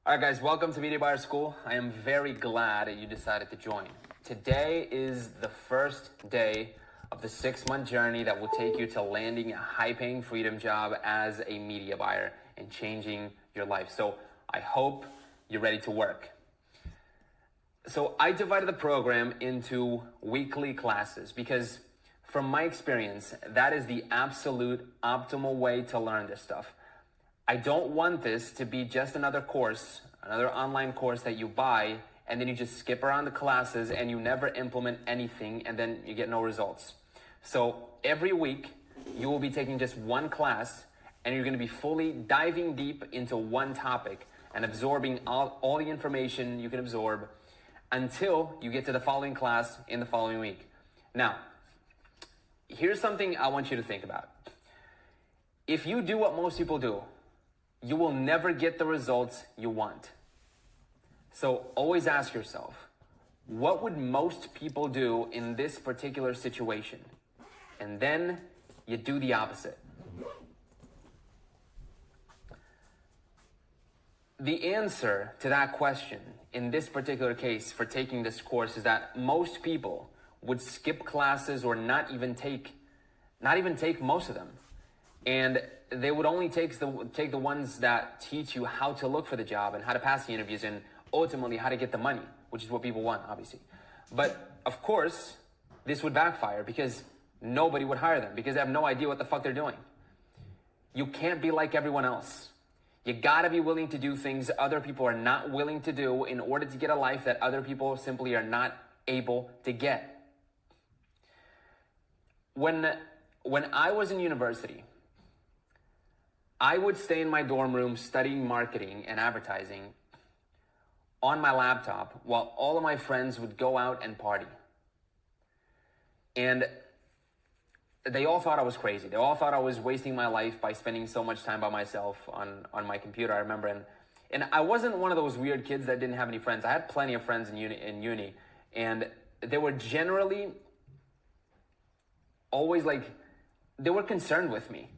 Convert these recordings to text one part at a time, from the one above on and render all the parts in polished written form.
All right, guys, welcome to Media Buyer School. I am very glad that you decided to join. Today is the first day of the 6-month journey that will take you to landing a high-paying freedom job as a media buyer and changing your life. So I hope you're ready to work. So I divided the program into weekly classes because from my experience, that is the absolute optimal way to learn this stuff. I don't want this to be just another course, another online course that you buy and then you just skip around the classes and you never implement anything and then you get no results. So every week you will be taking just one class and you're going to be fully diving deep into one topic and absorbing all the information you can absorb until you get to the following class in the following week. Now, here's something I want you to think about. If you do what most people do, you will never get the results you want. So always ask yourself, what would most people do in this particular situation? And then you do the opposite. The answer to that question in this particular case for taking this course is that most people would skip classes or not even take most of them. And they would only take the ones that teach you how to look for the job and how to pass the interviews and ultimately how to get the money, which is what people want, obviously. But of course, this would backfire because nobody would hire them because they have no idea what the fuck they're doing. You can't be like everyone else. You gotta be willing to do things other people are not willing to do in order to get a life that other people simply are not able to get. When I was in university, I would stay in my dorm room studying marketing and advertising on my laptop while all of my friends would go out and party. And they all thought I was crazy. They all thought I was wasting my life by spending so much time by myself on my computer, I remember. And I wasn't one of those weird kids that didn't have any friends. I had plenty of friends in uni, and they were generally always they were concerned with me.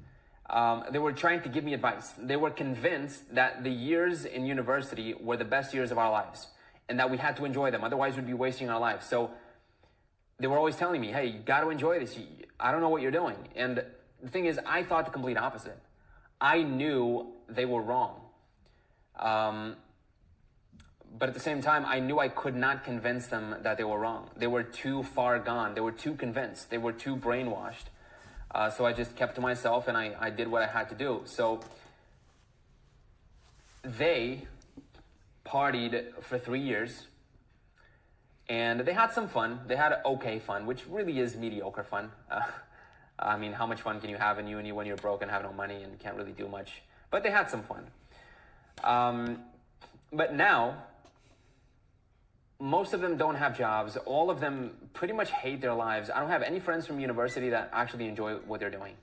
They were trying to give me advice. They were convinced that the years in university were the best years of our lives and that we had to enjoy them. Otherwise, we'd be wasting our lives. So they were always telling me, hey, you got to enjoy this. I don't know what you're doing. And the thing is, I thought the complete opposite. I knew they were wrong. But at the same time, I knew I could not convince them that they were wrong. They were too far gone. They were too convinced. They were too brainwashed. So I just kept to myself and I did what I had to do. So they partied for 3 years and they had some fun. They had okay fun, which really is mediocre fun. I mean, how much fun can you have in uni when you're broke and have no money and can't really do much? But they had some fun. But now, most of them don't have jobs. All of them pretty much hate their lives. I don't have any friends from university that actually enjoy what they're doing.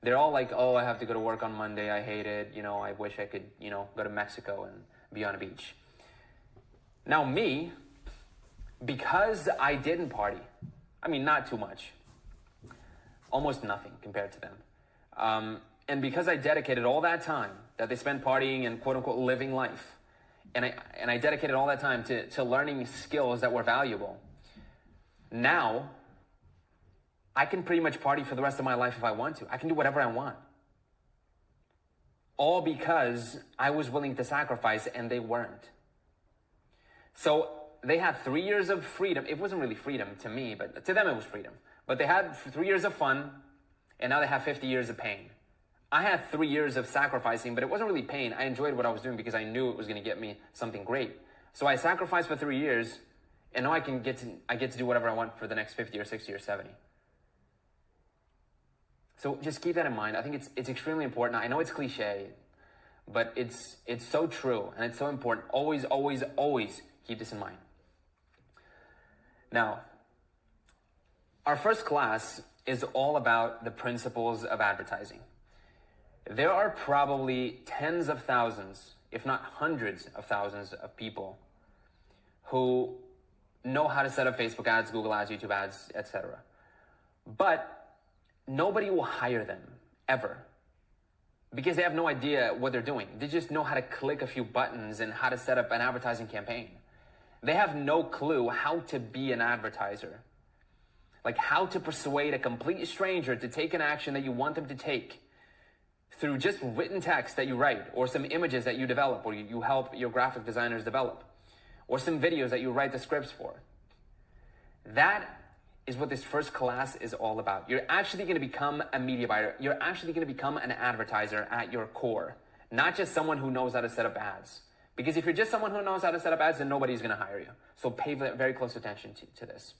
They're all like, oh, I have to go to work on Monday. I hate it. I wish I could, go to Mexico and be on a beach. Now me, because I didn't party, I mean, not too much, almost nothing compared to them. And because I dedicated all that time that they spent partying and quote unquote living life, and I dedicated all that time to learning skills that were valuable. Now, I can pretty much party for the rest of my life if I want to. I can do whatever I want. All because I was willing to sacrifice and they weren't. So they had 3 years of freedom. It wasn't really freedom to me, but to them it was freedom. But they had 3 years of fun and now they have 50 years of pain. I had 3 years of sacrificing, but it wasn't really pain. I enjoyed what I was doing because I knew it was going to get me something great. So I sacrificed for 3 years, and now I get to do whatever I want for the next 50 or 60 or 70. So just keep that in mind. I think it's extremely important. I know it's cliche, but it's so true and it's so important. Always, always, always keep this in mind. Now, our first class is all about the principles of advertising. There are probably tens of thousands, if not hundreds of thousands of people who know how to set up Facebook ads, Google ads, YouTube ads, etc. But nobody will hire them, ever. because they have no idea what they're doing. They just know how to click a few buttons and how to set up an advertising campaign. They have no clue how to be an advertiser. Like how to persuade a complete stranger to take an action that you want them to take through just written text that you write, or some images that you develop, or you help your graphic designers develop, or some videos that you write the scripts for. That is what this first class is all about. You're actually going to become a media buyer. You're actually going to become an advertiser at your core, not just someone who knows how to set up ads. Because if you're just someone who knows how to set up ads, then nobody's going to hire you. So pay very close attention to this.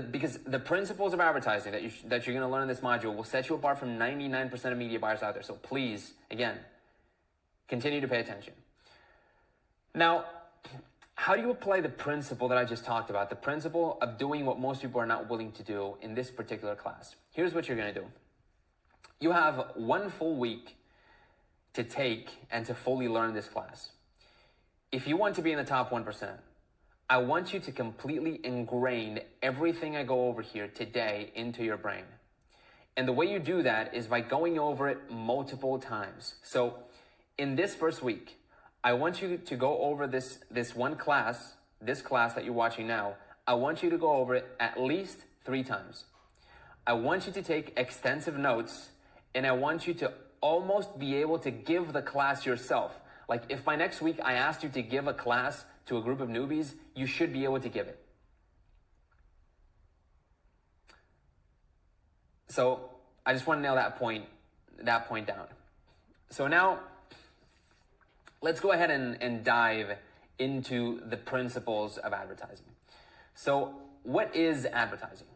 Because the principles of advertising that you're going to learn in this module will set you apart from 99% of media buyers out there. So please, again, continue to pay attention. Now, how do you apply the principle that I just talked about? The principle of doing what most people are not willing to do in this particular class. Here's what you're going to do. You have 1 full week to take and to fully learn this class. If you want to be in the top 1%, I want you to completely ingrain everything I go over here today into your brain. And the way you do that is by going over it multiple times. So in this first week, I want you to go over this class that you're watching now. I want you to go over it at least 3 times. I want you to take extensive notes, and I want you to almost be able to give the class yourself. Like if by next week I asked you to give a class to a group of newbies, you should be able to give it. So I just want to nail that point down. So now let's go ahead and dive into the principles of advertising. So what is advertising?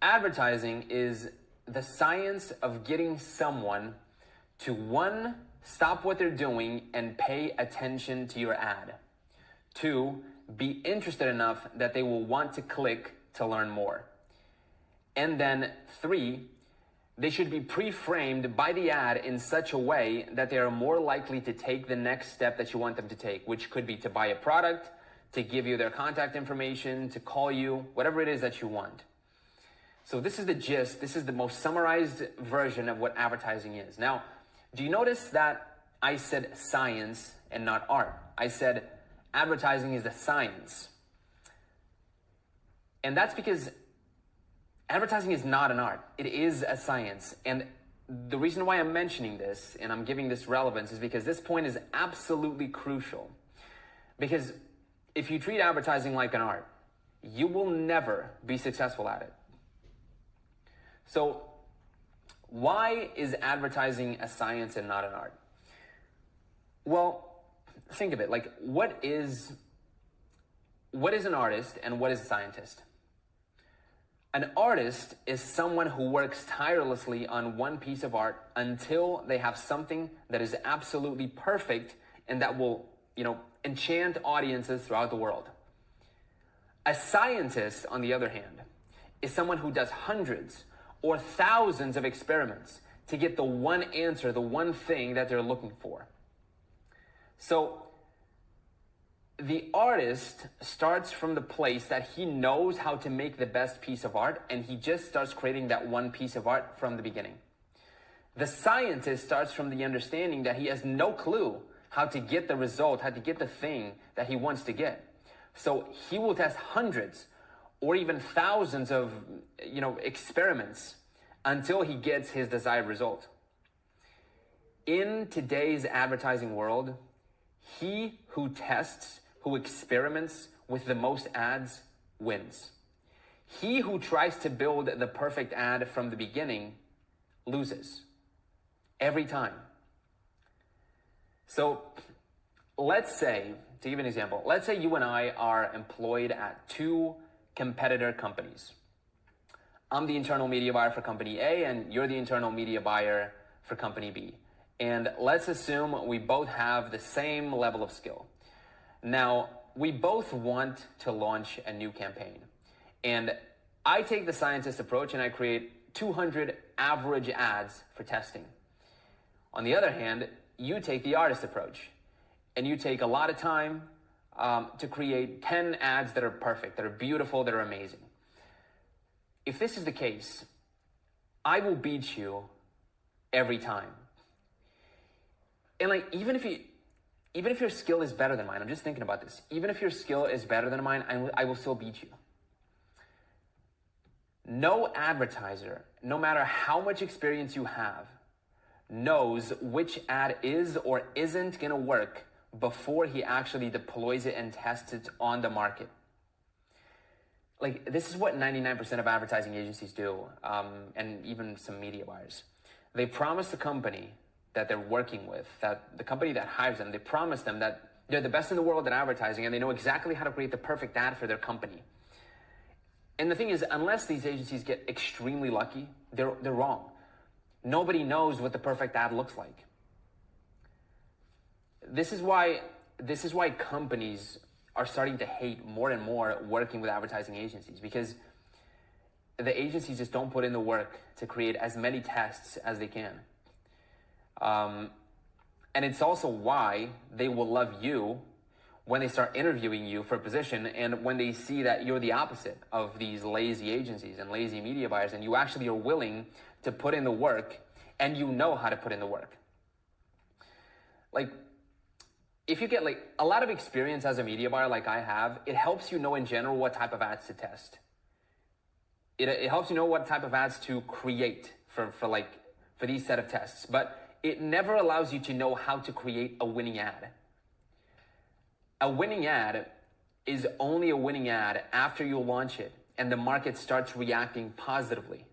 Advertising is the science of getting someone to, 1, stop what they're doing and pay attention to your ad. 2, be interested enough that they will want to click to learn more. And then 3, they should be pre-framed by the ad in such a way that they are more likely to take the next step that you want them to take, which could be to buy a product, to give you their contact information, to call you, whatever it is that you want. So this is the gist. This is the most summarized version of what advertising is. Now, do you notice that I said science and not art? I said advertising is the science. And that's because advertising is not an art. It is a science. And the reason why I'm mentioning this and I'm giving this relevance is because this point is absolutely crucial. Because if you treat advertising like an art, you will never be successful at it. So why is advertising a science and not an art? Well, think of it. Like, what is an artist and what is a scientist? An artist is someone who works tirelessly on one piece of art until they have something that is absolutely perfect and that will, enchant audiences throughout the world. A scientist, on the other hand, is someone who does hundreds or thousands of experiments to get the one answer, the one thing that they're looking for. So the artist starts from the place that he knows how to make the best piece of art, and he just starts creating that one piece of art from the beginning. The scientist starts from the understanding that he has no clue how to get the result, how to get the thing that he wants to get. So he will test hundreds or even thousands of, experiments until he gets his desired result. In today's advertising world, he who tests, who experiments with the most ads wins. He who tries to build the perfect ad from the beginning loses every time. So let's say, to give an example, let's say you and I are employed at 2 competitor companies. I'm the internal media buyer for company A and you're the internal media buyer for company B. And let's assume we both have the same level of skill. Now, we both want to launch a new campaign. And I take the scientist approach and I create 200 average ads for testing. On the other hand, you take the artist approach and you take a lot of time to create 10 ads that are perfect, that are beautiful, that are amazing. If this is the case, I will beat you every time. And like, even if your skill is better than mine, I'm just thinking about this. Even if your skill is better than mine, I will still beat you. No advertiser, no matter how much experience you have, knows which ad is or isn't gonna work before he actually deploys it and tests it on the market. Like, this is what 99% of advertising agencies do, and even some media buyers. They promise the company that they're working with, that the company that hires them, they promise them that they're the best in the world at advertising and they know exactly how to create the perfect ad for their company. And the thing is, unless these agencies get extremely lucky, they're wrong. Nobody knows what the perfect ad looks like. This is why companies are starting to hate more and more working with advertising agencies, because the agencies just don't put in the work to create as many tests as they can. And it's also why they will love you when they start interviewing you for a position, and when they see that you're the opposite of these lazy agencies and lazy media buyers, and you actually are willing to put in the work and you know how to put in the work. Like, if you get like a lot of experience as a media buyer like I have, it helps you know in general what type of ads to test. It helps you know what type of ads to create for these set of tests, but it never allows you to know how to create a winning ad. A winning ad is only a winning ad after you launch it and the market starts reacting positively.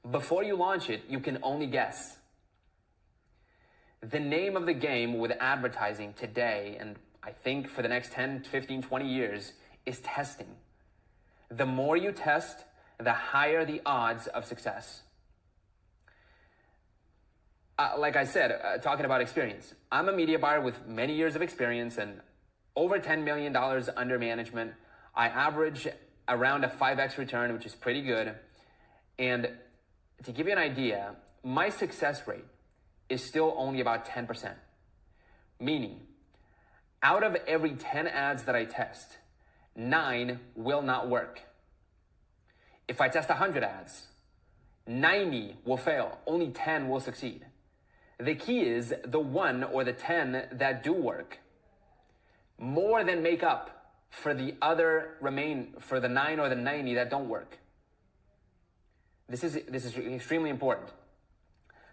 Before you launch it, you can only guess. The name of the game with advertising today, and I think for the next 10, 15, 20 years, is testing. The more you test, the higher the odds of success. Like I said, talking about experience, I'm a media buyer with many years of experience and over $10 million under management. I average around a 5x return, which is pretty good. And to give you an idea, my success rate is still only about 10%. Meaning, out of every 10 ads that I test, 9 will not work. If I test 100 ads, 90 will fail, only 10 will succeed. The key is the 1 or the 10 that do work more than make up for the 9 or the 90 that don't work. This is extremely important.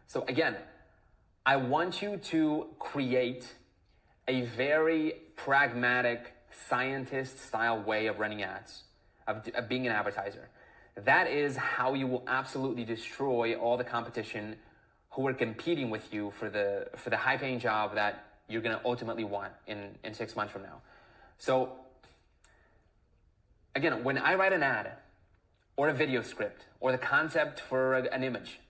So again, I want you to create a very pragmatic, scientist-style way of running ads, of being an advertiser. That is how you will absolutely destroy all the competition who are competing with you for the high-paying job that you're going to ultimately want in 6 months from now. So again, when I write an ad or a video script or the concept for an image,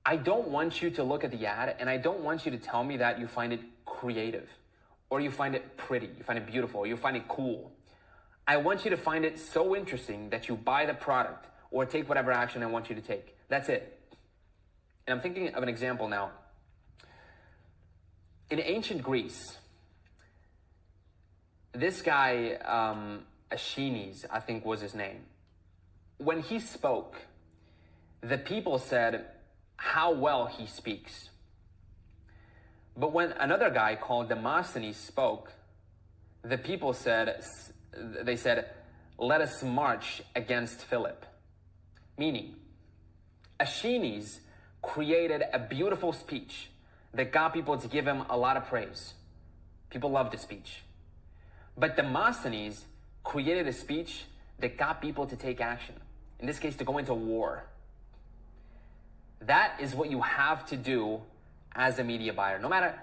I don't want you to look at the ad and I don't want you to tell me that you find it creative or you find it pretty, you find it beautiful, or you find it cool. I want you to find it so interesting that you buy the product or take whatever action I want you to take. That's it. And I'm thinking of an example now. In ancient Greece, this guy, Aeschines, I think was his name. When he spoke, the people said how well he speaks. But when another guy called Demosthenes spoke, the people said, let us march against Philip. Meaning, Aeschines created a beautiful speech that got people to give him a lot of praise. People loved the speech. But Demosthenes created a speech that got people to take action. In this case, to go into war. That is what you have to do as a media buyer. No matter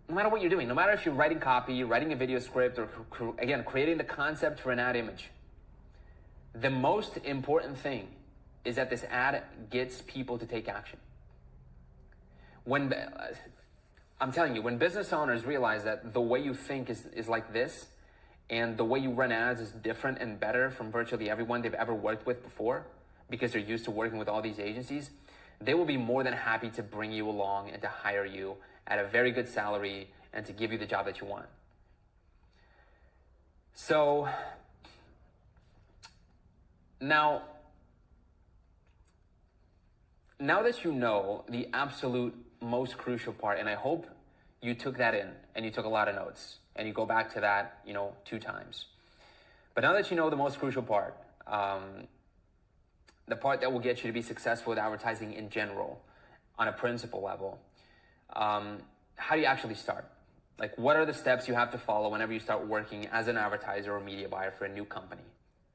what you're doing, no matter if you're writing copy, writing a video script, or again, creating the concept for an ad image. The most important thing is that this ad gets people to take action. I'm telling you, when business owners realize that the way you think is like this, and the way you run ads is different and better from virtually everyone they've ever worked with before, because they're used to working with all these agencies, they will be more than happy to bring you along and to hire you at a very good salary and to give you the job that you want. So now, Now that you know the absolute most crucial part, and I hope you took that in and you took a lot of notes and you go back to that, 2 times. But now that you know the most crucial part, the part that will get you to be successful with advertising in general on a principle level, how do you actually start? Like, what are the steps you have to follow whenever you start working as an advertiser or media buyer for a new company?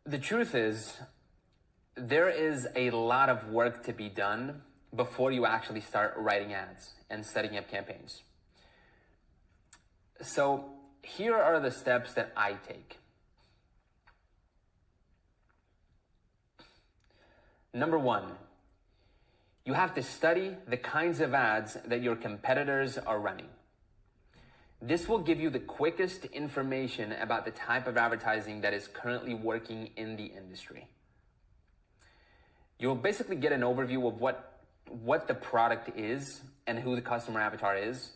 The truth is, there is a lot of work to be done before you actually start writing ads and setting up campaigns. So here are the steps that I take. Number 1, you have to study the kinds of ads that your competitors are running. This will give you the quickest information about the type of advertising that is currently working in the industry. You'll basically get an overview of what the product is and who the customer avatar is.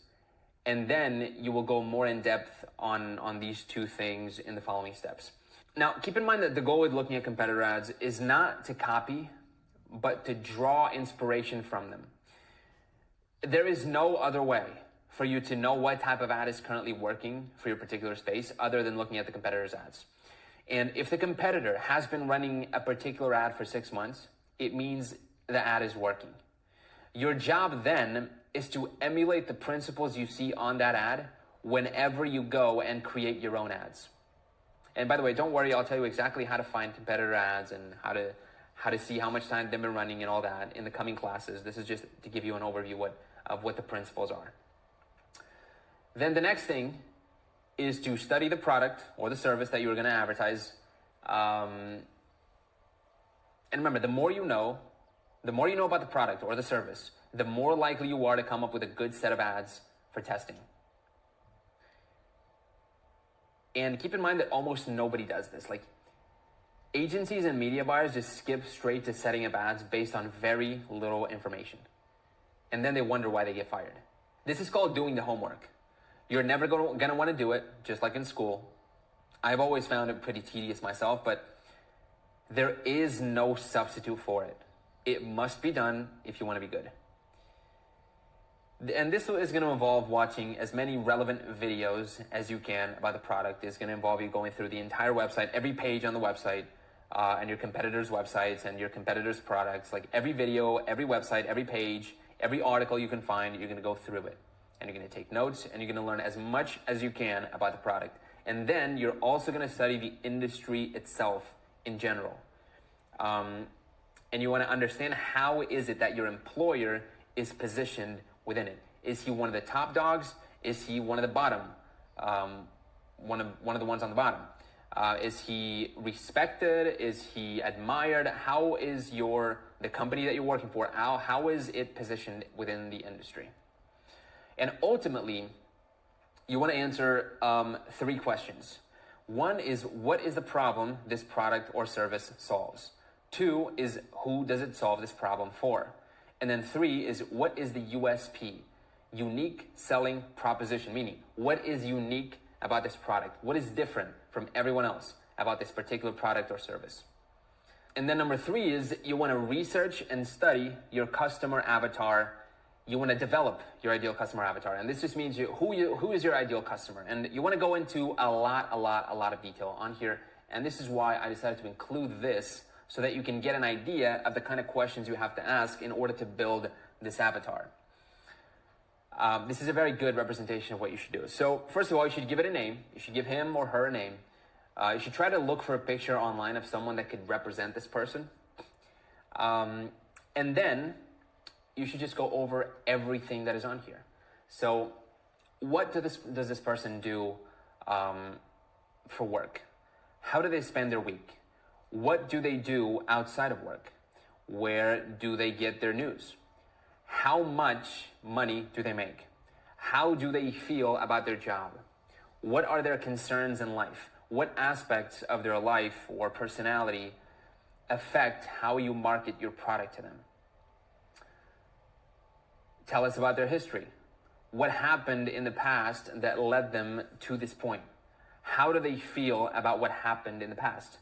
And then you will go more in depth on these 2 things in the following steps. Now, keep in mind that the goal with looking at competitor ads is not to copy, but to draw inspiration from them. There is no other way for you to know what type of ad is currently working for your particular space other than looking at the competitor's ads. And if the competitor has been running a particular ad for 6 months, it means the ad is working. Your job then is to emulate the principles you see on that ad whenever you go and create your own ads. And by the way, don't worry, I'll tell you exactly how to find competitor ads and how to see how much time they've been running and all that in the coming classes. This is just to give you an overview of what the principles are. Then the next thing is to study the product or the service that you're going to advertise. And remember, the more you know about the product or the service, the more likely you are to come up with a good set of ads for testing. And keep in mind that almost nobody does this. Like, agencies and media buyers just skip straight to setting up ads based on very little information. And then they wonder why they get fired. This is called doing the homework. You're never going to want to do it, just like in school. I've always found it pretty tedious myself, but there is no substitute for it. It must be done if you want to be good. And this is going to involve watching as many relevant videos as you can about the product. It's going to involve you going through the entire website, every page on the website, and your competitors' websites and your competitors' products. Like every video, every website, every page, every article you can find, you're going to go through it. And you're going to take notes, and you're going to learn as much as you can about the product. And then you're also going to study the industry itself in general. And you want to understand how is it that your employer is positioned within it. Is he one of the top dogs? Is he one of the bottom? One of the ones on the bottom? Is he respected? Is he admired? How is the company that you're working for, how is it positioned within the industry? And ultimately, you want to answer 3 questions. 1 is, what is the problem this product or service solves? 2 is, who does it solve this problem for? And then 3 is, what is the USP? Unique selling proposition, meaning what is unique about this product? What is different from everyone else about this particular product or service? And then number 3 is, you want to research and study your customer avatar. You want to develop your ideal customer avatar. And this just means who is your ideal customer? And you want to go into a lot of detail on here. And this is why I decided to include this, so that you can get an idea of the kind of questions you have to ask in order to build this avatar. This is a very good representation of what you should do. So first of all, you should give it a name. You should give him or her a name. You should try to look for a picture online of someone that could represent this person. And then you should just go over everything that is on here. So what does this person do for work? How do they spend their week? What do they do outside of work? Where do they get their news? How much money do they make? How do they feel about their job? What are their concerns in life? What aspects of their life or personality affect how you market your product to them? Tell us about their history. What happened in the past that led them to this point? How do they feel about what happened in the past?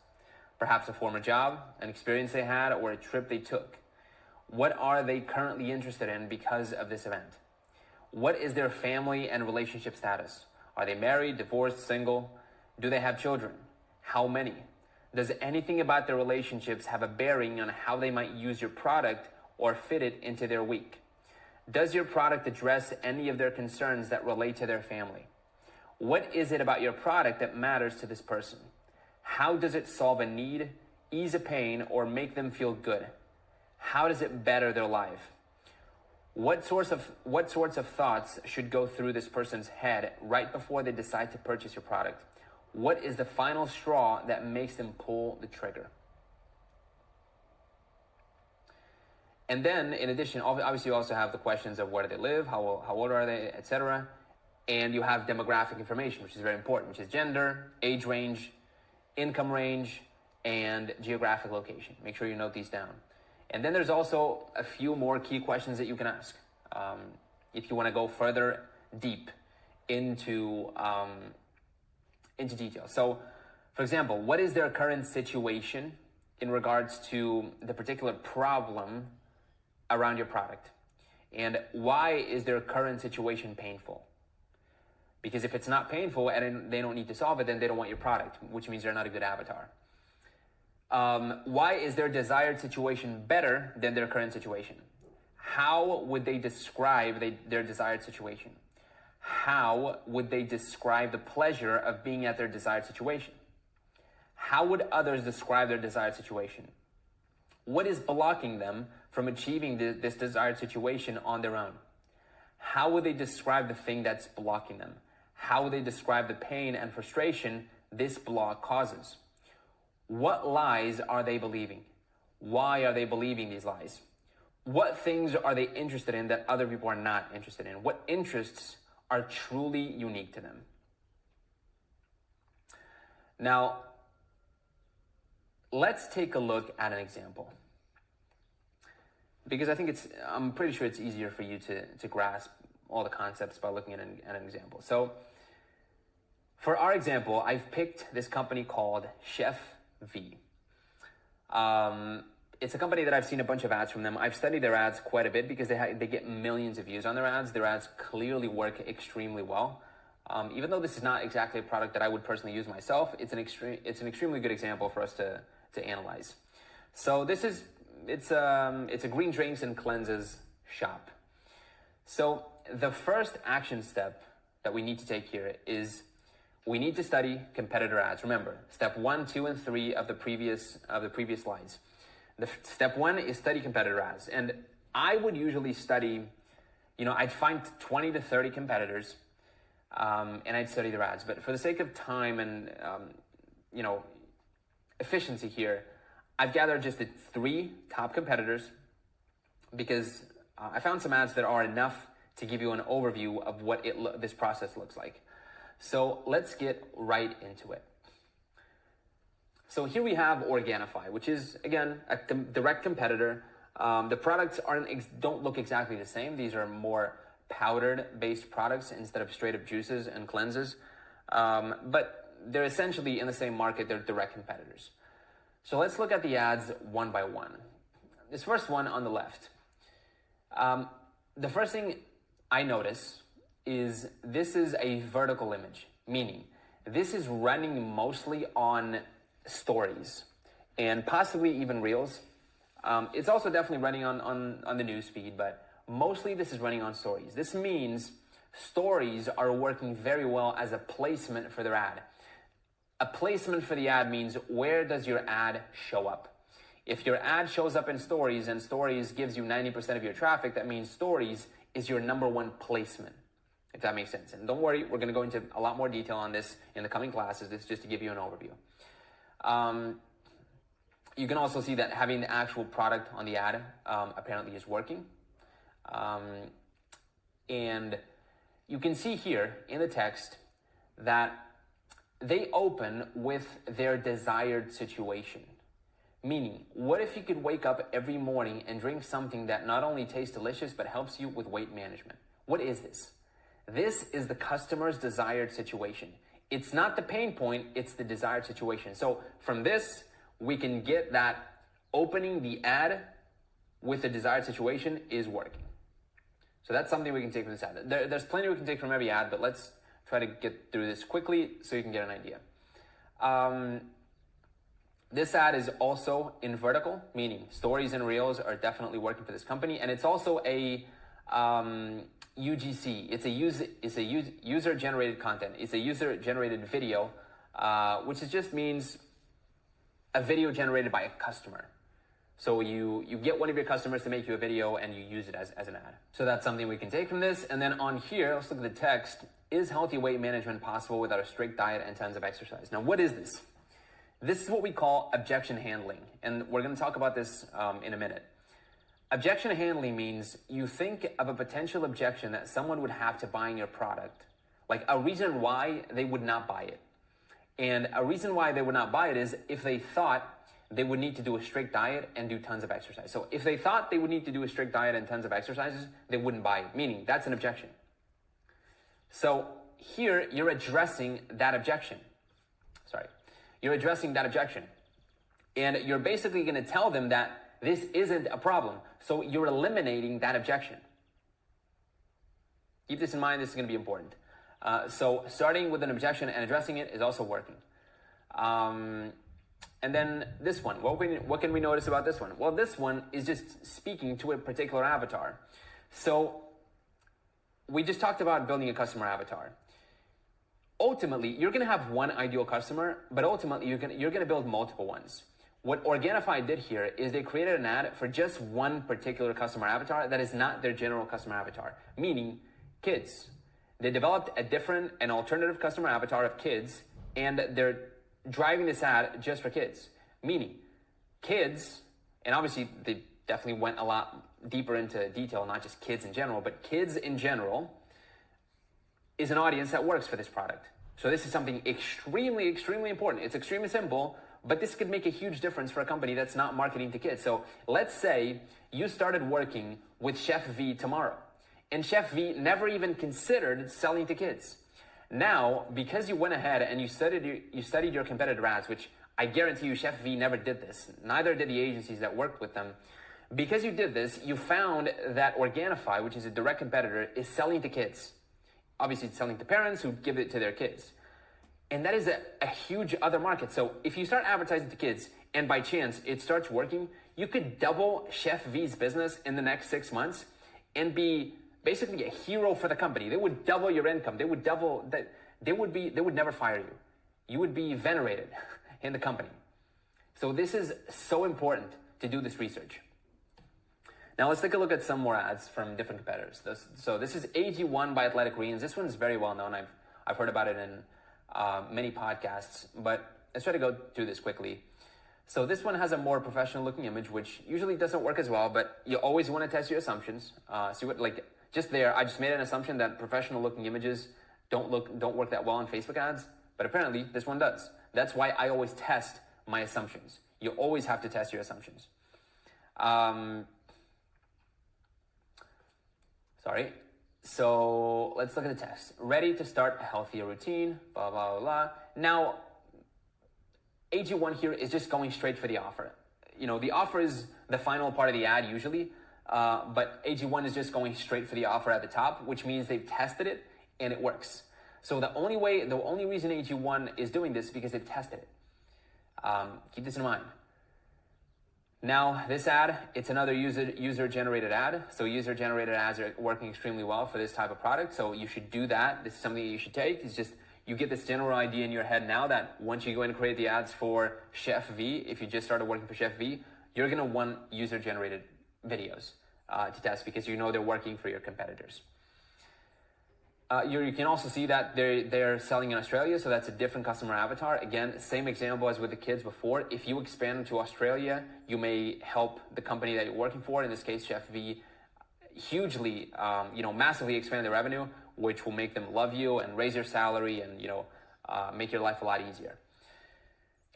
Perhaps a former job, an experience they had, or a trip they took. What are they currently interested in because of this event? What is their family and relationship status? Are they married, divorced, single? Do they have children? How many? Does anything about their relationships have a bearing on how they might use your product or fit it into their week? Does your product address any of their concerns that relate to their family? What is it about your product that matters to this person? How does it solve a need, ease a pain, or make them feel good? How does it better their life? What sorts of thoughts should go through this person's head right before they decide to purchase your product? What is the final straw that makes them pull the trigger? And then, in addition, obviously you also have the questions of where do they live, how old are they, etc. And you have demographic information, which is very important, which is gender, age range, income range, and geographic location. Make sure you note these down. And then there's also a few more key questions that you can ask if you want to go further deep into detail. So, for example, what is their current situation in regards to the particular problem around your product? And why is their current situation painful? Because if it's not painful and they don't need to solve it, then they don't want your product, which means they're not a good avatar. Why is their desired situation better than their current situation? How would they describe their desired situation? How would they describe the pleasure of being at their desired situation? How would others describe their desired situation? What is blocking them from achieving this desired situation on their own? How would they describe the thing that's blocking them? How would they describe the pain and frustration this block causes? What lies are they believing? Why are they believing these lies? What things are they interested in that other people are not interested in? What interests are truly unique to them? Now, let's take a look at an example. Because I think I'm pretty sure it's easier for you to grasp all the concepts by looking at an example. So, for our example, I've picked this company called Chef V. It's a company that I've seen a bunch of ads from them. I've studied their ads quite a bit because they get millions of views on their ads. Their ads clearly work extremely well. Even though this is not exactly a product that I would personally use myself, it's an extremely good example for us to analyze. So it's a green drinks and cleanses shop. So the first action step that we need to take here is we need to study competitor ads. Remember, step 1, 2, and 3 of the previous slides. Step 1 is study competitor ads. And I would usually study, I'd find 20 to 30 competitors, and I'd study their ads. But for the sake of time and, efficiency here, I've gathered just the 3 top competitors because I found some ads that are enough to give you an overview of what this process looks like. So let's get right into it. So here we have Organifi, which is, again, a direct competitor. The products don't look exactly the same. These are more powdered-based products instead of straight-up juices and cleanses. But they're essentially in the same market. They're direct competitors. So let's look at the ads one by one. This first one on the left. The first thing I notice is this is a vertical image, meaning this is running mostly on stories and possibly even reels. It's also definitely running on the news feed, but mostly this is running on stories. This means stories are working very well as a placement for their ad. A placement for the ad means where does your ad show up? If your ad shows up in stories and stories gives you 90% of your traffic, that means stories is your number 1 placement, if that makes sense. And don't worry, we're going to go into a lot more detail on this in the coming classes. It's just to give you an overview. You can also see that having the actual product on the ad apparently is working. And you can see here in the text that they open with their desired situation. Meaning, what if you could wake up every morning and drink something that not only tastes delicious, but helps you with weight management? What is this? This is the customer's desired situation. It's not the pain point, it's the desired situation. So from this, we can get that opening the ad with the desired situation is working. So that's something we can take from this ad. There's plenty we can take from every ad, but let's try to get through this quickly so you can get an idea. This ad is also in vertical, meaning stories and reels are definitely working for this company. And it's also a UGC. It's a user-generated content. It's a user-generated video, which just means a video generated by a customer. So you get one of your customers to make you a video and you use it as an ad. So that's something we can take from this. And then on here, let's look at the text. Is healthy weight management possible without a strict diet and tons of exercise? Now, what is this? This is what we call objection handling. And we're going to talk about this in a minute. Objection handling means you think of a potential objection that someone would have to buying your product, like a reason why they would not buy it. And a reason why they would not buy it is if they thought they would need to do a strict diet and do tons of exercise. So if they thought they would need to do a strict diet and tons of exercises, they wouldn't buy it, meaning that's an objection. So here you're addressing that objection. You're addressing that objection. And you're basically going to tell them that this isn't a problem. So you're eliminating that objection. Keep this in mind. This is going to be important. So starting with an objection and addressing it is also working. And then this one, what can we notice about this one? Well, this one is just speaking to a particular avatar. So we just talked about building a customer avatar. Ultimately, you're going to have one ideal customer, but ultimately you're going to build multiple ones. What Organifi did here is they created an ad for just one particular customer avatar that is not their general customer avatar, meaning kids. They developed an alternative customer avatar of kids, and they're driving this ad just for kids, meaning kids, and obviously they definitely went a lot deeper into detail, not just kids in general, but kids in general is an audience that works for this product. So this is something extremely, extremely important. It's extremely simple, but this could make a huge difference for a company that's not marketing to kids. So let's say you started working with Chef V tomorrow, and Chef V never even considered selling to kids. Now, because you went ahead and you studied your competitor ads, which I guarantee you Chef V never did this, neither did the agencies that worked with them. Because you did this, you found that Organifi, which is a direct competitor, is selling to kids. Obviously, it's selling to parents who give it to their kids. And that is a huge other market. So if you start advertising to kids and by chance it starts working, you could double Chef V's business in the next 6 months and be basically a hero for the company. They would double your income. They would never fire you. You would be venerated in the company. So this is so important to do this research. Now let's take a look at some more ads from different competitors. So this is AG1 by Athletic Greens. This one's very well known. I've heard about it in many podcasts, but let's try to go through this quickly. So this one has a more professional looking image, which usually doesn't work as well, but you always want to test your assumptions. See what, like just there, I just made an assumption that professional looking images don't work that well in Facebook ads, but apparently this one does. That's why I always test my assumptions. You always have to test your assumptions. So let's look at the text. Ready to start a healthier routine, blah, blah, blah, blah. Now, AG1 here is just going straight for the offer. You know, the offer is the final part of the ad usually, but AG1 is just going straight for the offer at the top, which means they've tested it and it works. So the only reason AG1 is doing this is because they've tested it. Keep this in mind. Now, this ad, it's another user-generated ad. So user-generated ads are working extremely well for this type of product. So you should do that. This is something that you should take. It's just, you get this general idea in your head now that once you go and create the ads for Chef V, if you just started working for Chef V, you're going to want user-generated videos to test because you know they're working for your competitors. You can also see that they're selling in Australia, so that's a different customer avatar. Again, same example as with the kids before. If you expand to Australia, you may help the company that you're working for, in this case, Chef V, hugely, massively expand their revenue, which will make them love you and raise your salary and, make your life a lot easier.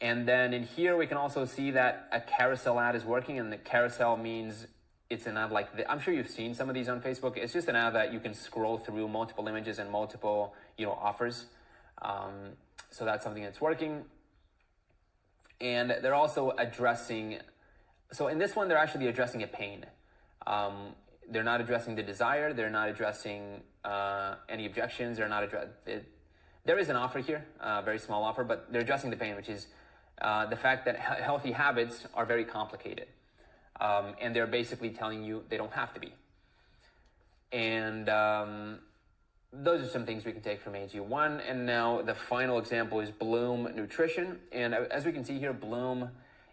And then in here, we can also see that a carousel ad is working, and the carousel means it's an ad like I'm sure you've seen some of these on Facebook. It's just an ad that you can scroll through multiple images and multiple, offers. So that's something that's working. And they're also addressing So in this one, they're actually addressing a pain. They're not addressing the desire. They're not addressing any objections. They're not there is an offer here, a very small offer, but they're addressing the pain, which is the fact that healthy habits are very complicated. And they're basically telling you they don't have to be. And those are some things we can take from AG1. And now the final example is Bloom Nutrition. And as we can see here, Bloom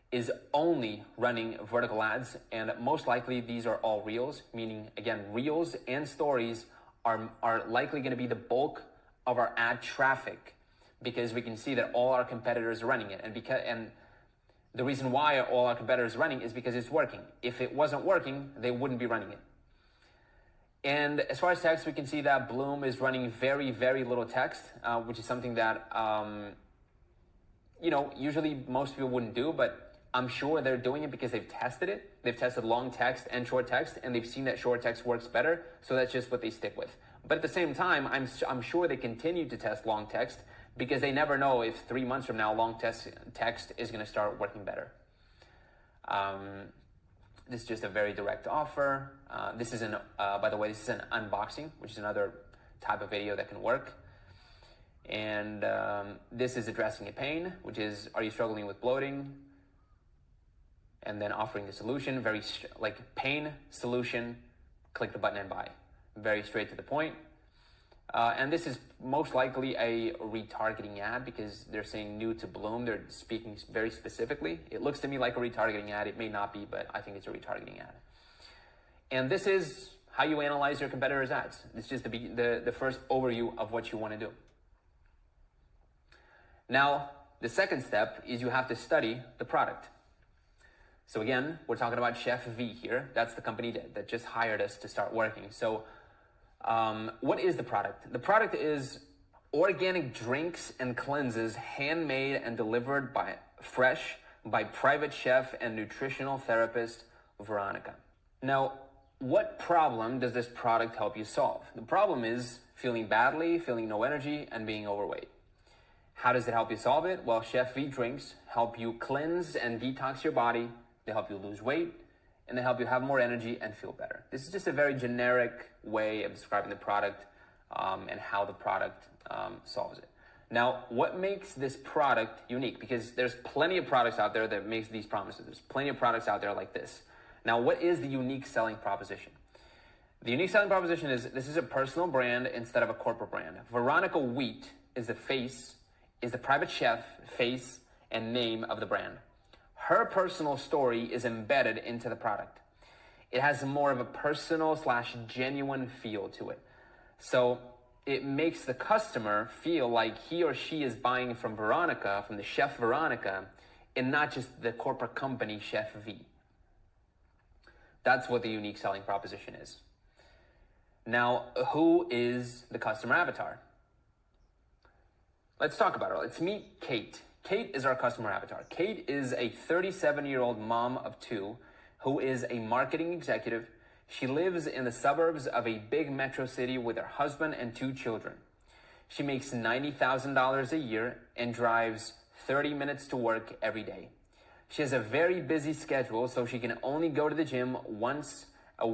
is only running vertical ads, and most likely these are all reels, meaning again, reels and stories are likely going to be the bulk of our ad traffic, because we can see that all our competitors are running it. And the reason why all our competitors are running is because it's working. If it wasn't working, they wouldn't be running it. And as far as text, we can see that Bloom is running very, very little text, which is something that, usually most people wouldn't do, but I'm sure they're doing it because they've tested it. They've tested long text and short text, and they've seen that short text works better. So that's just what they stick with. But at the same time, I'm sure they continue to test long text because they never know if 3 months from now, long text is going to start working better. This is just a very direct offer. This is by the way, this is an unboxing, which is another type of video that can work. And this is addressing a pain, which is, are you struggling with bloating? And then offering the solution, very like pain solution, click the button and buy. Very straight to the point. And this is most likely a retargeting ad because they're saying new to Bloom. They're speaking very specifically. It looks to me like a retargeting ad. It may not be, but I think it's a retargeting ad. And this is how you analyze your competitors' ads. It's just the first overview of what you want to do. Now, the second step is you have to study the product. So again, we're talking about Chef V here. That's the company that just hired us to start working. So what is the product? The product is organic drinks and cleanses, handmade and delivered fresh by private chef and nutritional therapist Veronica. Now, what problem does this product help you solve? The problem is feeling badly, feeling no energy, and being overweight. How does it help you solve it? Well, Chef V drinks help you cleanse and detox your body. They help you lose weight, and they help you have more energy and feel better. This is just a very generic way of describing the product and how the product solves it. Now, what makes this product unique? Because there's plenty of products out there that makes these promises. There's plenty of products out there like this. Now, what is the unique selling proposition? The unique selling proposition is this is a personal brand instead of a corporate brand. Veronica Wheat is the private chef, face, and name of the brand. Her personal story is embedded into the product. It has more of a personal / genuine feel to it. So it makes the customer feel like he or she is buying from Veronica, from the chef Veronica, and not just the corporate company Chef V. That's what the unique selling proposition is. Now, who is the customer avatar? Let's talk about her. Let's meet Kate. Kate is our customer avatar. Kate is a 37-year-old mom of 2 who is a marketing executive. She lives in the suburbs of a big metro city with her husband and 2 children. She makes $90,000 a year and drives 30 minutes to work every day. She has a very busy schedule, so she can only go to the gym once or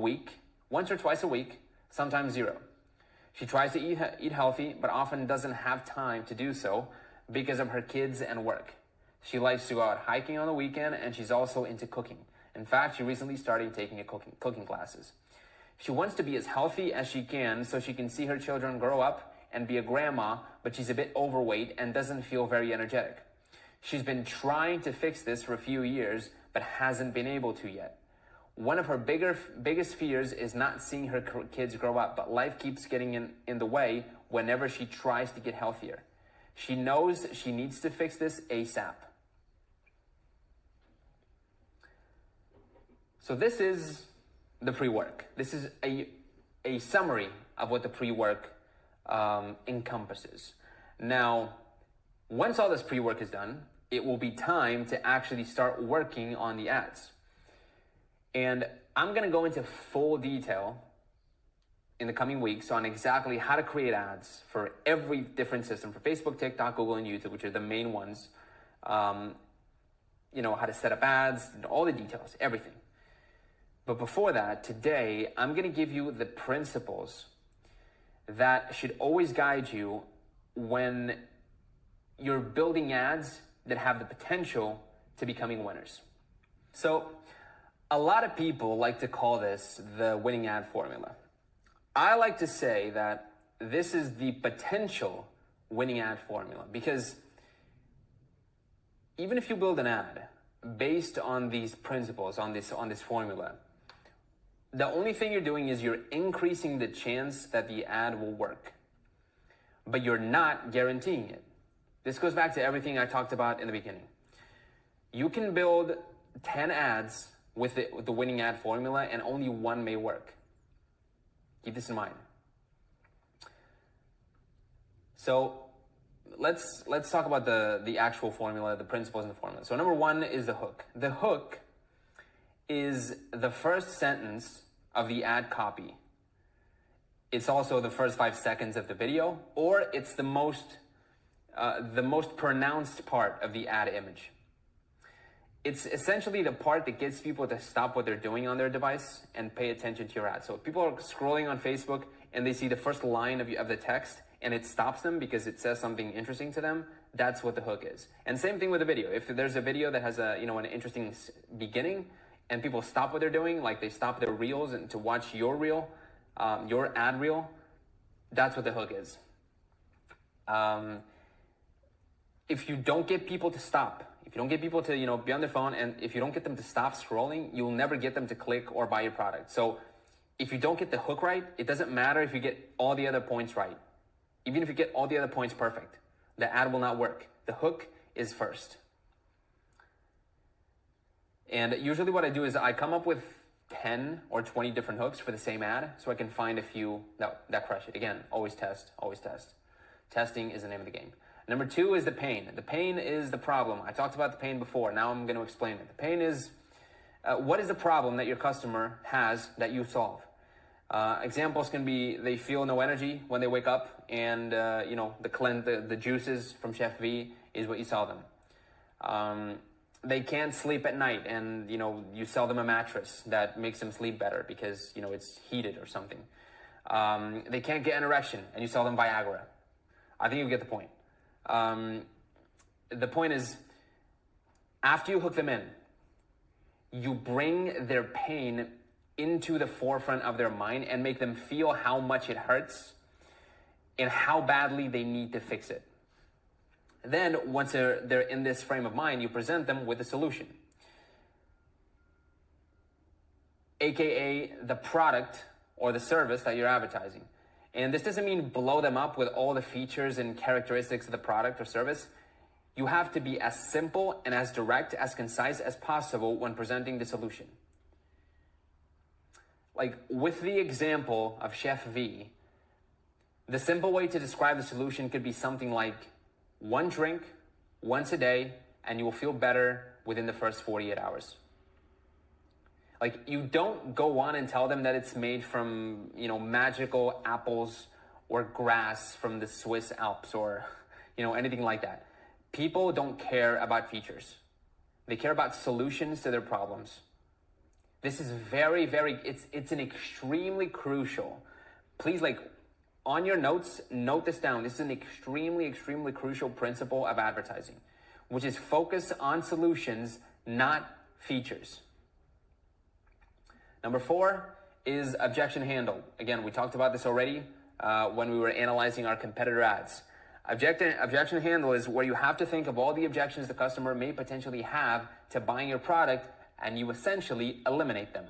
twice a week, sometimes 0. She tries to eat healthy, but often doesn't have time to do so because of her kids and work. She likes to go out hiking on the weekend, and she's also into cooking. In fact, she recently started taking cooking classes. She wants to be as healthy as she can so she can see her children grow up and be a grandma, but she's a bit overweight and doesn't feel very energetic. She's been trying to fix this for a few years, but hasn't been able to yet. One of her biggest fears is not seeing her kids grow up, but life keeps getting in the way whenever she tries to get healthier. She knows she needs to fix this ASAP. So this is the pre-work. This is a summary of what the pre-work encompasses. Now, once all this pre-work is done, it will be time to actually start working on the ads. And I'm going to go into full detail in the coming weeks on exactly how to create ads for every different system, for Facebook, TikTok, Google, and YouTube, which are the main ones. how to set up ads, all the details, everything. But before that, today, I'm going to give you the principles that should always guide you when you're building ads that have the potential to becoming winners. So a lot of people like to call this the winning ad formula. I like to say that this is the potential winning ad formula, because even if you build an ad based on these principles, on this formula, the only thing you're doing is you're increasing the chance that the ad will work, but you're not guaranteeing it. This goes back to everything I talked about in the beginning. You can build 10 ads with the winning ad formula and only one may work. Keep this in mind. So let's talk about the actual formula, the principles in the formula. So number one is the hook. The hook is the first sentence of the ad copy. It's also the first 5 seconds of the video, or it's the most pronounced part of the ad image. It's essentially the part that gets people to stop what they're doing on their device and pay attention to your ad. So if people are scrolling on Facebook and they see the first line of the text and it stops them because it says something interesting to them, that's what the hook is. And same thing with the video. If there's a video that has an interesting beginning and people stop what they're doing, like they stop their reels and to watch your reel, your ad reel, that's what the hook is. If you don't get people to stop, if you don't get people to be on their phone, and if you don't get them to stop scrolling, you'll never get them to click or buy your product. So if you don't get the hook right, it doesn't matter if you get all the other points right. Even if you get all the other points perfect, the ad will not work. The hook is first. And usually what I do is I come up with 10 or 20 different hooks for the same ad, so I can find a few that crush it. Again, always test, always test. Testing is the name of the game. Number two is the pain. The pain is the problem. I talked about the pain before. Now I'm going to explain it. The pain is, what is the problem that your customer has that you solve? Examples can be they feel no energy when they wake up, and the juices from Chef V is what you sell them. They can't sleep at night, and you sell them a mattress that makes them sleep better because it's heated or something. They can't get an erection, and you sell them Viagra. I think you get the point. The point is, after you hook them in, you bring their pain into the forefront of their mind and make them feel how much it hurts and how badly they need to fix it. Then once they're in this frame of mind, you present them with a solution, aka the product or the service that you're advertising. And this doesn't mean blow them up with all the features and characteristics of the product or service. You have to be as simple and as direct, as concise as possible when presenting the solution. Like with the example of Chef V, the simple way to describe the solution could be something like 1 drink once a day and you will feel better within the first 48 hours. Like, you don't go on and tell them that it's made from, magical apples or grass from the Swiss Alps or, anything like that. People don't care about features. They care about solutions to their problems. This is very, very, it's an extremely crucial. Please, on your notes, note this down. This is an extremely, extremely crucial principle of advertising, which is focus on solutions, not features. Number 4 is objection handle. Again, we talked about this already when we were analyzing our competitor ads. Objection handle is where you have to think of all the objections the customer may potentially have to buying your product, and you essentially eliminate them.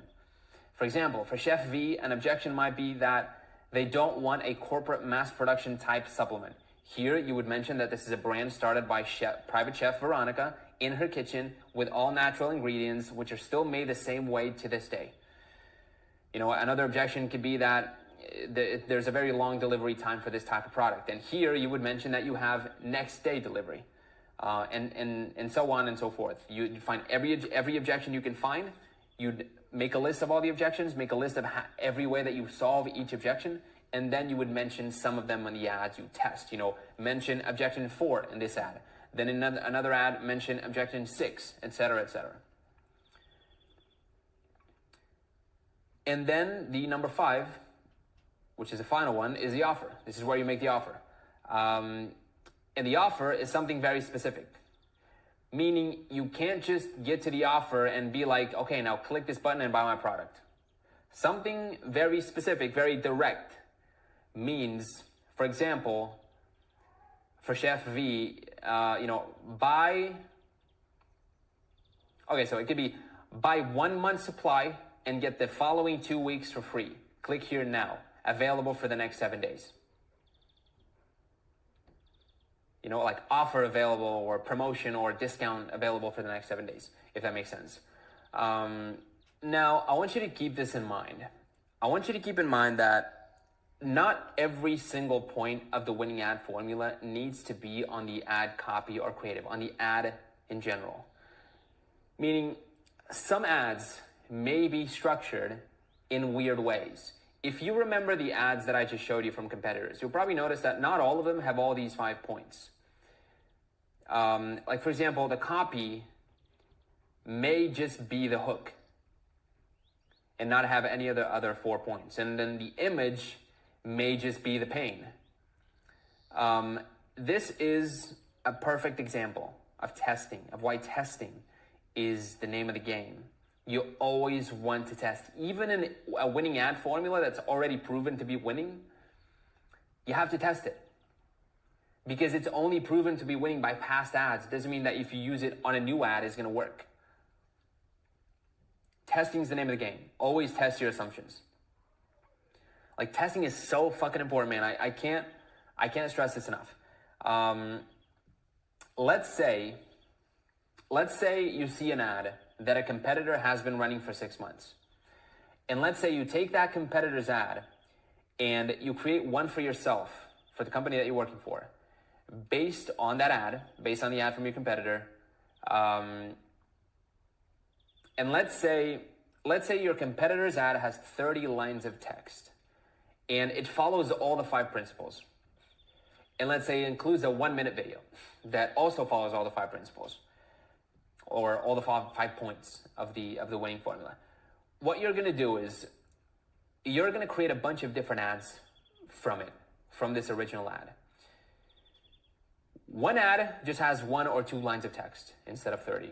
For example, for Chef V, an objection might be that they don't want a corporate mass production type supplement. Here, you would mention that this is a brand started by private chef Veronica in her kitchen with all natural ingredients, which are still made the same way to this day. Another objection could be that there's a very long delivery time for this type of product. And here you would mention that you have next day delivery, and so on and so forth. You'd find every objection you can find. You'd make a list of all the objections, make a list of every way that you solve each objection, and then you would mention some of them on the ads you test. Mention objection 4 in this ad. Then in another ad, mention objection 6, etc., etc. And then the number 5, which is the final one, is the offer. This is where you make the offer. And the offer is something very specific. Meaning you can't just get to the offer and be like, okay, now click this button and buy my product. Something very specific, very direct means, for example, for Chef V, buy, okay, so it could be buy 1 month supply and get the following 2 weeks for free. Click here now, available for the next 7 days. Like offer available or promotion or discount available for the next 7 days, if that makes sense. Now, I want you to keep this in mind. I want you to keep in mind that not every single point of the winning ad formula needs to be on the ad copy or creative, on the ad in general. Meaning, some ads may be structured in weird ways. If you remember the ads that I just showed you from competitors, you'll probably notice that not all of them have all these 5 points. Like for example, the copy may just be the hook and not have any of the other 4 points. And then the image may just be the pain. This is a perfect example of testing, of why testing is the name of the game. You always want to test. Even in a winning ad formula that's already proven to be winning, you have to test it. Because it's only proven to be winning by past ads. It doesn't mean that if you use it on a new ad, it's going to work. Testing is the name of the game. Always test your assumptions. Like, testing is so fucking important, man. I can't stress this enough. Let's say you see an ad that a competitor has been running for 6 months. And let's say you take that competitor's ad and you create one for yourself, for the company that you're working for, based on that ad, based on the ad from your competitor. And let's say your competitor's ad has 30 lines of text and it follows all the 5 principles. And let's say it includes a 1-minute video that also follows all the 5 principles, or all the 5 points of the winning formula. What you're going to do is you're going to create a bunch of different ads from this original ad. One ad just has 1 or 2 lines of text instead of 30.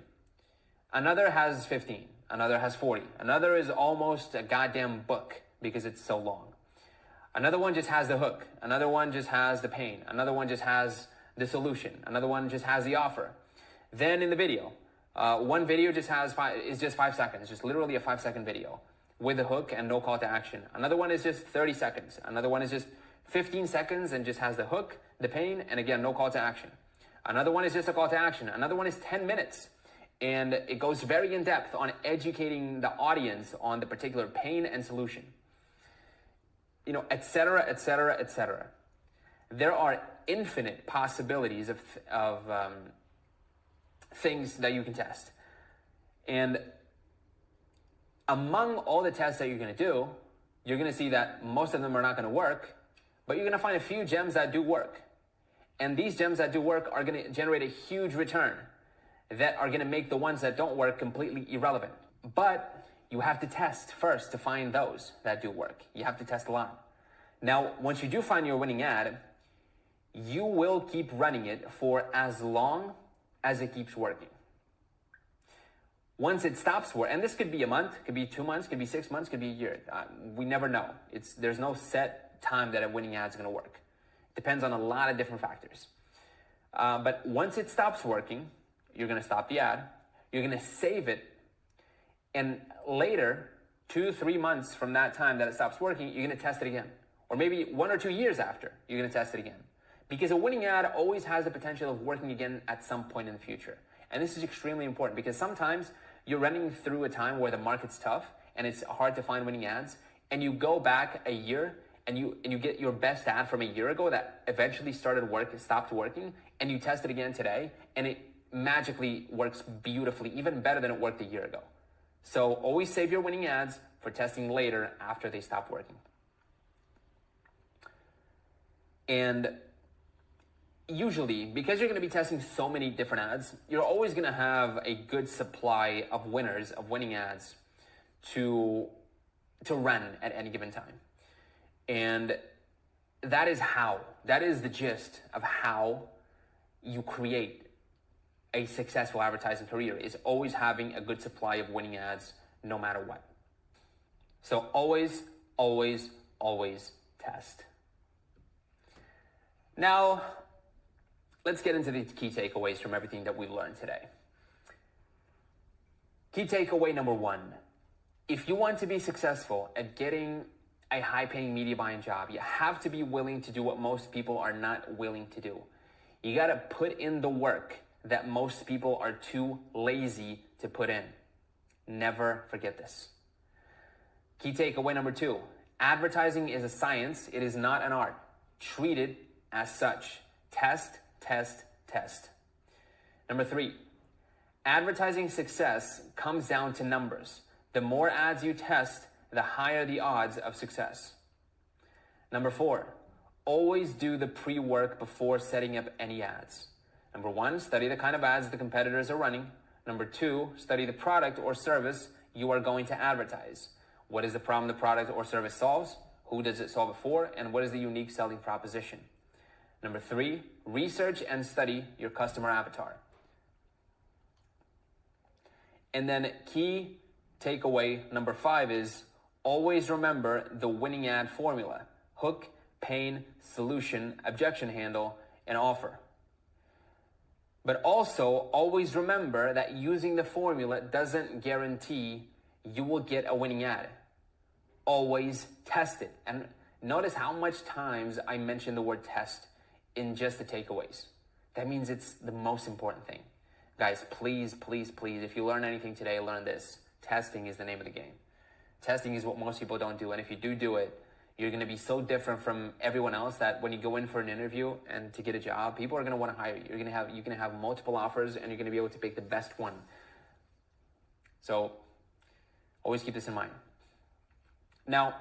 Another has 15. Another has 40. Another is almost a goddamn book because it's so long. Another one just has the hook. Another one just has the pain. Another one just has the solution. Another one just has the offer. Then in the video, one video is just 5 seconds, just literally a 5-second video with a hook and no call to action. Another one is just 30 seconds. Another one is just 15 seconds and just has the hook, the pain, and again, no call to action. Another one is just a call to action. Another one is 10 minutes. And it goes very in depth on educating the audience on the particular pain and solution. Et cetera, et cetera, et cetera. There are infinite possibilities of things that you can test. And among all the tests that you're going to do, you're going to see that most of them are not going to work, but you're going to find a few gems that do work. And these gems that do work are going to generate a huge return that are going to make the ones that don't work completely irrelevant. But you have to test first to find those that do work. You have to test a lot. Now, once you do find your winning ad, you will keep running it for as long as it keeps working. Once it stops working, and this could be a month, could be 2 months, could be 6 months, could be a year. We never know. There's no set time that a winning ad is going to work. It depends on a lot of different factors. But once it stops working, you're going to stop the ad. You're going to save it. And later, 2-3 months from that time that it stops working, you're going to test it again. Or maybe 1 or 2 years after, you're going to test it again. Because a winning ad always has the potential of working again at some point in the future. And this is extremely important because sometimes you're running through a time where the market's tough and it's hard to find winning ads, and you go back a year and you get your best ad from a year ago that eventually stopped working, and you test it again today, and it magically works beautifully, even better than it worked a year ago. So always save your winning ads for testing later after they stop working. And usually, because you're going to be testing so many different ads, you're always going to have a good supply of winners, of winning ads to run at any given time. And that is the gist of how you create a successful advertising career, is always having a good supply of winning ads no matter what. So always, always, always test. Now, let's get into the key takeaways from everything that we've learned today. Key takeaway number one, if you want to be successful at getting a high-paying media buying job, you have to be willing to do what most people are not willing to do. You got to put in the work that most people are too lazy to put in. Never forget this. Key takeaway number two, advertising is a science. It is not an art. Treat it as such. Test, test, test. Number three, advertising success comes down to numbers. The more ads you test, the higher the odds of success. Number four, always do the pre-work before setting up any ads. Number one, study the kind of ads the competitors are running. Number two, study the product or service you are going to advertise. What is the problem the product or service solves? Who does it solve it for? And what is the unique selling proposition? Number three, research and study your customer avatar. And then key takeaway number five is always remember the winning ad formula: hook, pain, solution, objection handle, and offer. But also always remember that using the formula doesn't guarantee you will get a winning ad. Always test it. And notice how much times I mention the word test in just the takeaways. That means it's the most important thing. Guys, please, please, please, if you learn anything today, learn this. Testing is the name of the game. Testing is what most people don't do. And if you do it, you're going to be so different from everyone else that when you go in for an interview and to get a job, people are going to want to hire you. You're going to have multiple offers, and you're going to be able to pick the best one. So always keep this in mind. Now,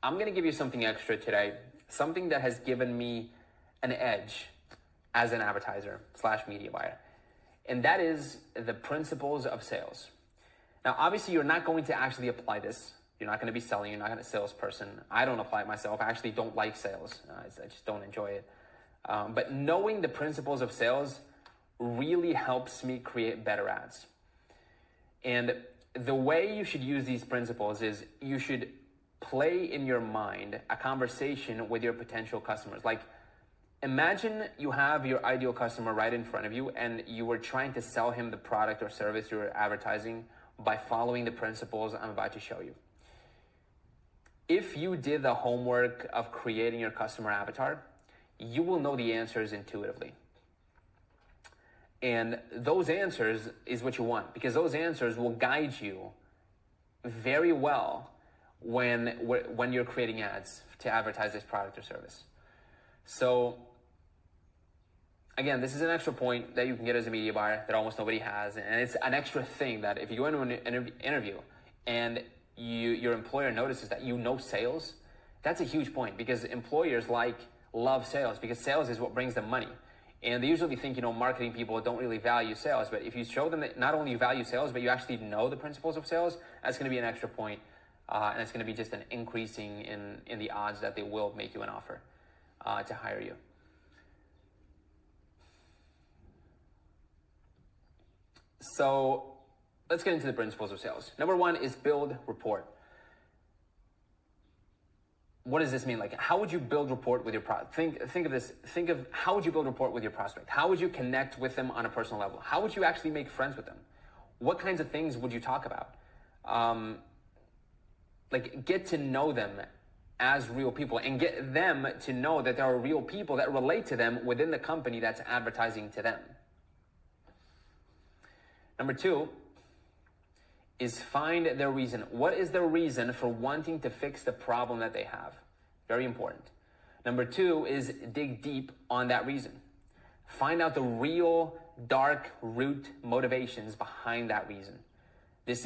I'm going to give you something extra today, something that has given me an edge as an advertiser / media buyer. And that is the principles of sales. Now, obviously, you're not going to actually apply this. You're not going to be selling. You're not going to be a salesperson. I don't apply it myself. I actually don't like sales. I just don't enjoy it. But knowing the principles of sales really helps me create better ads. And the way you should use these principles is you should play in your mind a conversation with your potential customers. Like, imagine you have your ideal customer right in front of you and you were trying to sell him the product or service you're advertising by following the principles I'm about to show you. If you did the homework of creating your customer avatar, you will know the answers intuitively. And those answers is what you want, because those answers will guide you very well when you're creating ads to advertise this product or service. So again, this is an extra point that you can get as a media buyer that almost nobody has. And it's an extra thing that if you go into an interview and your employer notices that you know sales, that's a huge point, because employers love sales, because sales is what brings them money. And they usually think, marketing people don't really value sales. But if you show them that not only you value sales, but you actually know the principles of sales, that's going to be an extra point. And it's going to be just an increasing in the odds that they will make you an offer to hire you. So let's get into the principles of sales. Number one is build rapport. What does this mean? Like, how would you build rapport with your product? Think of this. Think of how would you build rapport with your prospect? How would you connect with them on a personal level? How would you actually make friends with them? What kinds of things would you talk about? Get to know them as real people and get them to know that there are real people that relate to them within the company that's advertising to them. Number two is find their reason. What is their reason for wanting to fix the problem that they have? Very important. Number two is dig deep on that reason. Find out the real dark root motivations behind that reason. This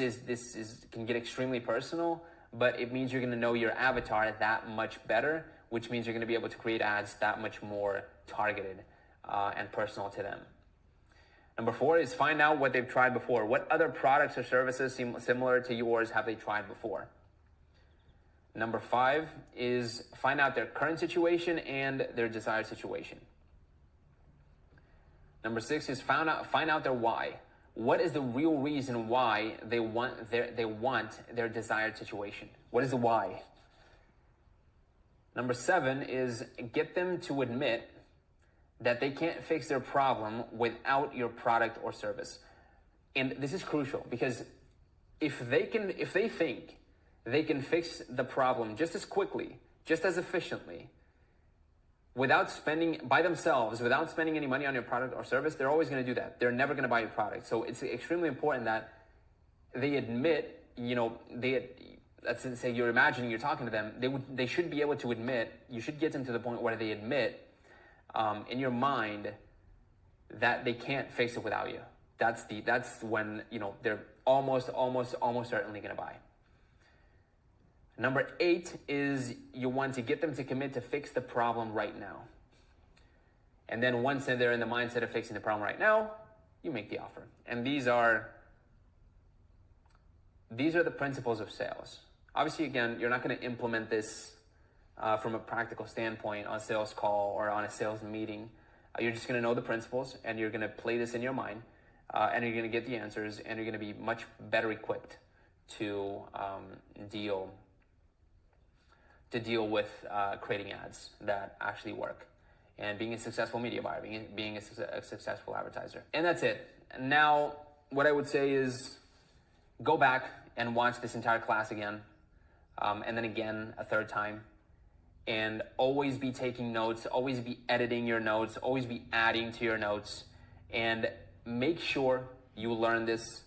can get extremely personal, but it means you're going to know your avatar that much better, which means you're going to be able to create ads that much more targeted and personal to them. Number 4 is find out what they've tried before. What other products or services seem similar to yours have they tried before? Number 5 is find out their current situation and their desired situation. Number 6 is find out their why. What is the real reason why they want their desired situation? What is the why? Number 7 is get them to admit that they can't fix their problem without your product or service. And this is crucial because if they think they can fix the problem just as quickly, just as efficiently, without spending by themselves, without spending any money on your product or service, they're always going to do that. They're never going to buy your product. So it's extremely important that they admit, let's say you're imagining you're talking to them, they should be able to admit, you should get them to the point where they admit in your mind that they can't fix it without you. That's when, they're almost certainly going to buy. Number 8 is you want to get them to commit to fix the problem right now. And then once they're in the mindset of fixing the problem right now, you make the offer. And these are the principles of sales. Obviously, again, you're not going to implement this from a practical standpoint on a sales call or on a sales meeting. You're just going to know the principles and you're going to play this in your mind and you're going to get the answers and you're going to be much better equipped to deal with creating ads that actually work and being a successful media buyer, being a successful advertiser. And that's it. Now, what I would say is go back and watch this entire class again, and then again a third time, and always be taking notes, always be editing your notes, always be adding to your notes, and make sure you learn this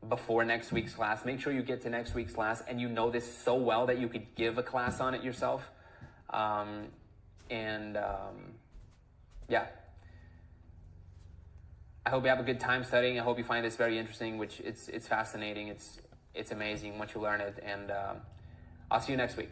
before next week's class. Make sure you get to next week's class and you know this so well that you could give a class on it yourself. Yeah. I hope you have a good time studying. I hope you find this very interesting, which it's fascinating. It's amazing once you learn it. And I'll see you next week.